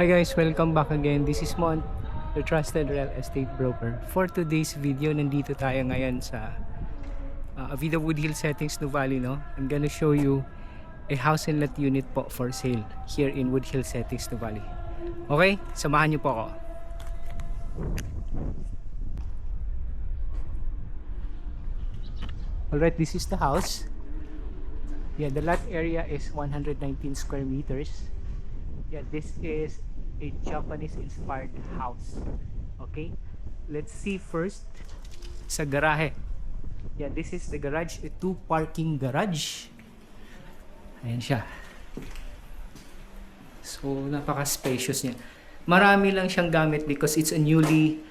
Hi guys, welcome back again. This is Mon, your trusted real estate broker. For today's video, nandito tayo ngayon sa Avida Wood Hill Settings, Nuvali, no? I'm gonna show you a house and lot unit po for sale here in Wood Hill Settings, Nuvali. Okay, samahan niyo po ako. Alright, this is the house. Yeah, the lot area is 119 square meters. Yeah, this is a Japanese inspired house. Okay, let's see first sa garahe. Yeah, this is the garage, a two parking garage. Ayan siya. So napaka spacious niya. Marami lang siyang gamit because it's a newly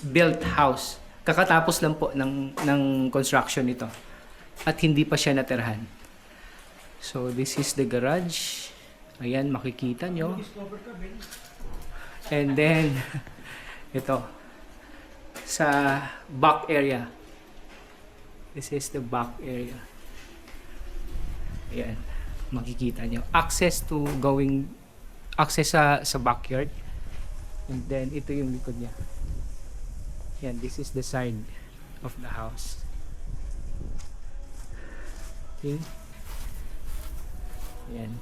built house. Kakatapos lang po ng construction nito at hindi pa siya natirhan. So this is the garage. Ayan, makikita nyo. And then, ito, sa back area. This is the back area. Ayan, makikita nyo. Access sa backyard. And then, ito yung likod niya. Ayan, this is the side of the house. Okay. Ayan.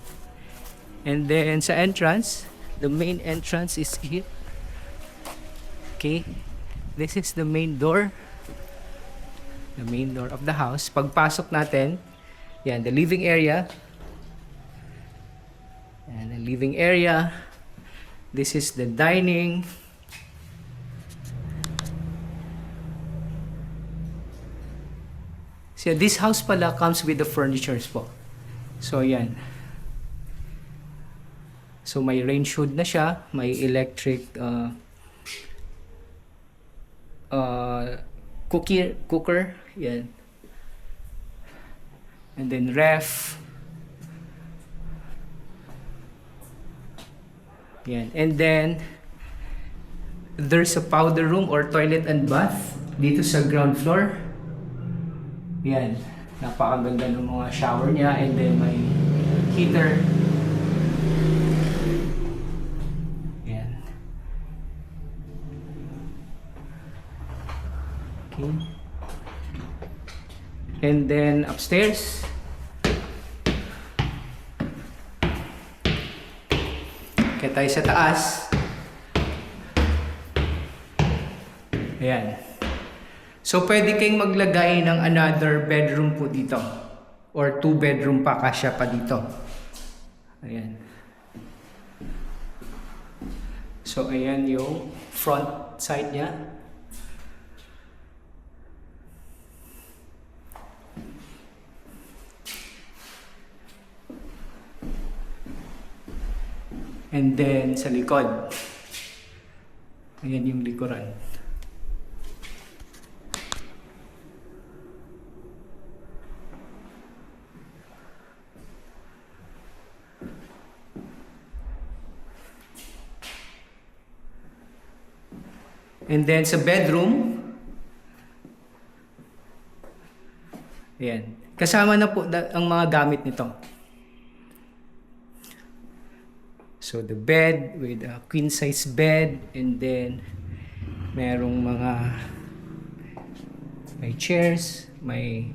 And then sa entrance, the main entrance is here. Okay, this is the main door. The main door of the house. Pagpasok natin, yan, the living area. And the living area. This is the dining. So this house pala comes with the furnitures po. So yan. So may range hood na siya, may electric cooker, yan. And then ref. Yan. And then there's a powder room or toilet and bath dito sa ground floor. Yan. Napakaganda ng mga shower niya, and then may heater. And then upstairs, kaya tayo sa taas. Ayan. So pwede kayong maglagay ng another bedroom po dito, or 2 bedroom pa, kasya pa dito. Ayan. So ayan yung front side niya. And then sa likod, ayan yung likuran. And then sa bedroom, ayan, kasama na po ang mga gamit nito. So the bed with a queen size bed, and then merong may chairs, may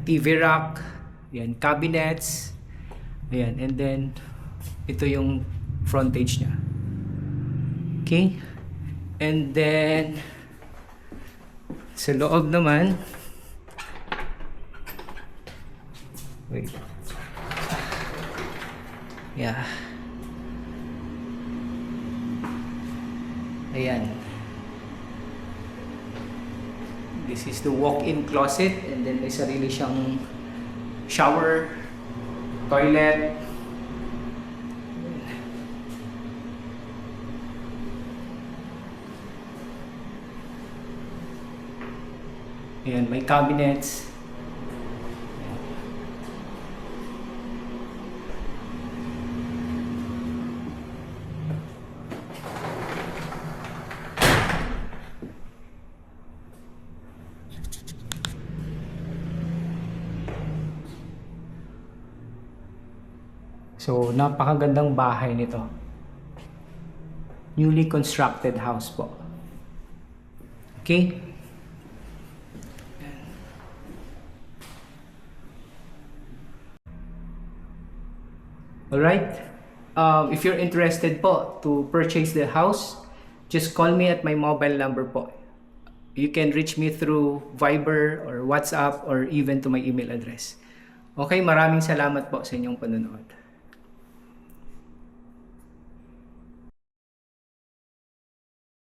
TV rack, yan, cabinets, ayan, and then ito yung frontage niya. Okay, and then sa loob naman, wait. Yeah. Ayan. This is the walk-in closet, and then may sarili siyang shower, toilet. Ayan, may cabinets. So, napakagandang bahay nito. Newly constructed house po. Okay? Alright? If you're interested po to purchase the house, just call me at my mobile number po. You can reach me through Viber or WhatsApp or even to my email address. Okay, maraming salamat po sa inyong panonood.